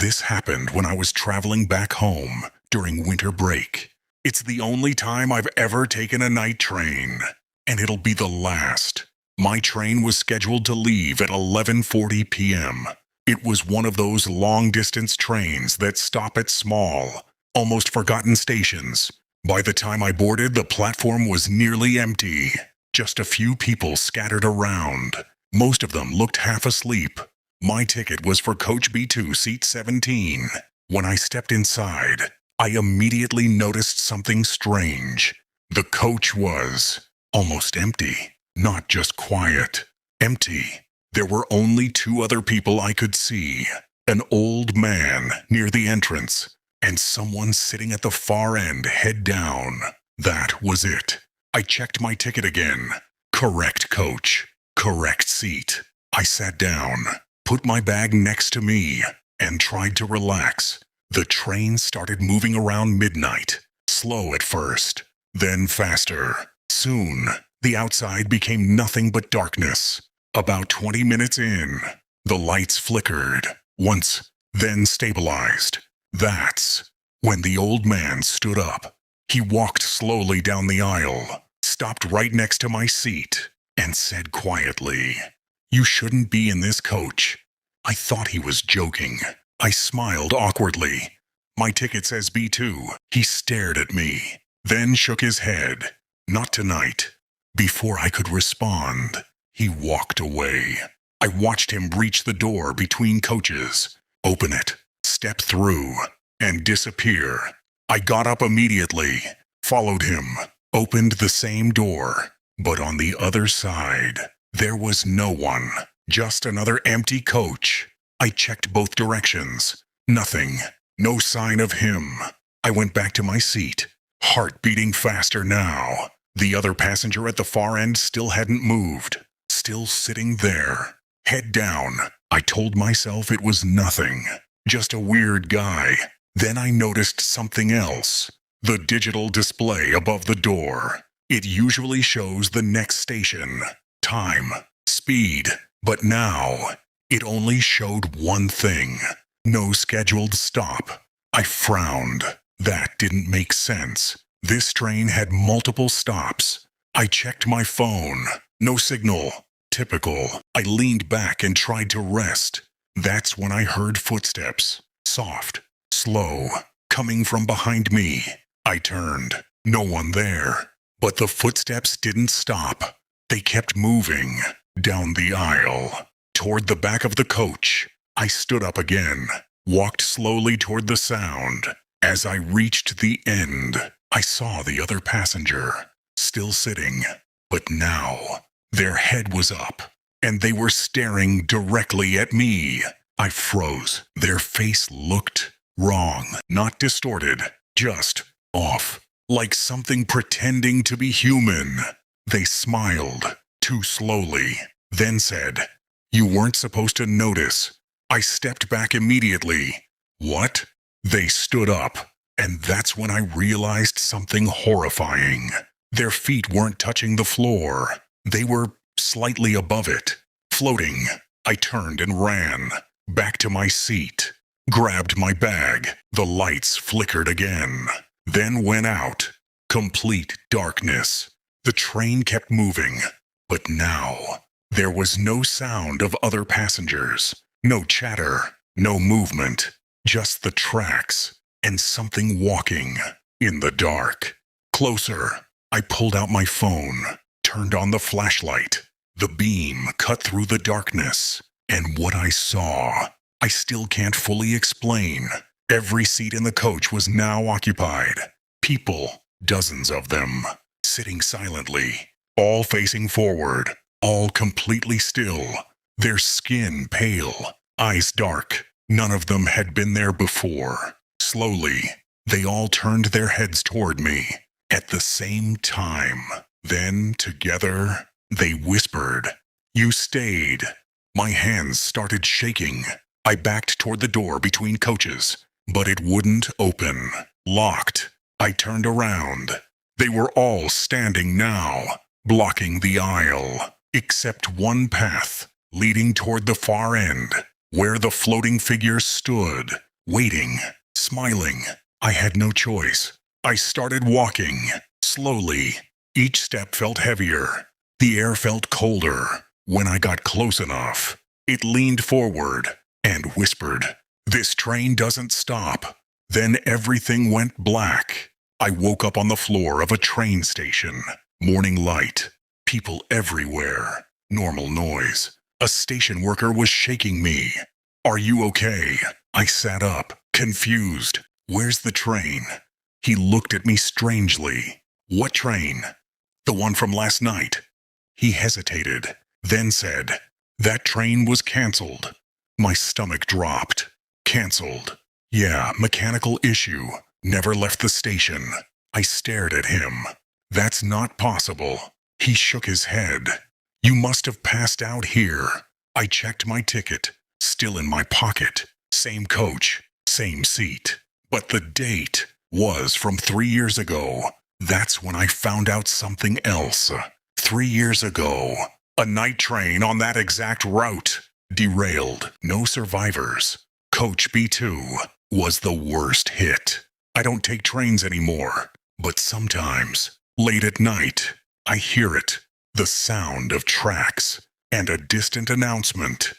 This happened when I was traveling back home during winter break. It's the only time I've ever taken a night train, and it'll be the last. My train was scheduled to leave at 11:40 p.m. It was one of those long-distance trains that stop at small, almost forgotten stations. By the time I boarded, the platform was nearly empty. Just a few people scattered around. Most of them looked half asleep. My ticket was for Coach B2, seat 17. When I stepped inside, I immediately noticed something strange. The coach was almost empty, not just quiet. Empty. There were only two other people I could see. An old man near the entrance, and someone sitting at the far end, head down. That was it. I checked my ticket again. Correct coach. Correct seat. I sat down, put my bag next to me, and tried to relax. The train started moving around midnight, slow at first, then faster. Soon, the outside became nothing but darkness. About 20 minutes in, the lights flickered once, then stabilized. That's when the old man stood up. He walked slowly down the aisle, stopped right next to my seat, and said quietly, "You shouldn't be in this coach." I thought he was joking. I smiled awkwardly. "My ticket says B2. He stared at me, then shook his head. "Not tonight." Before I could respond, he walked away. I watched him reach the door between coaches, open it, step through, and disappear. I got up immediately, followed him, opened the same door, but on the other side, there was no one, just another empty coach. I checked both directions. Nothing. No sign of him. I went back to my seat, heart beating faster now. The other passenger at the far end still hadn't moved, still sitting there, head down. I told myself it was nothing, just a weird guy. Then I noticed something else. The digital display above the door. It usually shows the next station, time, speed, but now it only showed one thing. No scheduled stop. I frowned. That didn't make sense. This train had multiple stops. I checked my phone. No signal. Typical. I leaned back and tried to rest. That's when I heard footsteps. Soft, slow, coming from behind me. I turned. No one there. But the footsteps didn't stop. They kept moving. Down the aisle. Toward the back of the coach. I stood up again. Walked slowly toward the sound. As I reached the end, I saw the other passenger, still sitting, but now their head was up, and they were staring directly at me. I froze. Their face looked wrong, not distorted, just off, like something pretending to be human. They smiled, too slowly, then said, "You weren't supposed to notice." I stepped back immediately. What? They stood up. And that's when I realized something horrifying. Their feet weren't touching the floor. They were slightly above it, floating. I turned and ran, back to my seat, grabbed my bag. The lights flickered again, then went out. Complete darkness. The train kept moving, but now there was no sound of other passengers, no chatter, no movement, just the tracks. And something walking in the dark. Closer. I pulled out my phone, turned on the flashlight. The beam cut through the darkness, and what I saw, I still can't fully explain. Every seat in the coach was now occupied. People, dozens of them, sitting silently, all facing forward, all completely still, their skin pale, eyes dark. None of them had been there before. Slowly, they all turned their heads toward me at the same time. Then, together, they whispered, "You stayed." My hands started shaking. I backed toward the door between coaches, but it wouldn't open. Locked. I turned around. They were all standing now, blocking the aisle, except one path, leading toward the far end, where the floating figure stood. waiting, smiling. I had no choice. I started walking, slowly. Each step felt heavier. The air felt colder. When I got close enough, it leaned forward and whispered, "This train doesn't stop." Then everything went black. I woke up on the floor of a train station. Morning light. People everywhere. Normal noise. A station worker was shaking me. "Are you okay?" I sat up, confused. "Where's the train?" He looked at me strangely. "What train?" "The one from last night." He hesitated, then said, "That train was canceled." My stomach dropped. Canceled. Yeah, mechanical issue. Never left the station. I stared at him. "That's not possible." He shook his head. "You must have passed out here." I checked my ticket. Still in my pocket. Same coach. Same seat. But the date was from 3 years ago. That's when I found out something else. 3 years ago, a night train on that exact route derailed. No survivors. Coach B2 was the worst hit. I don't take trains anymore, but sometimes, late at night, I hear it. The sound of tracks and a distant announcement.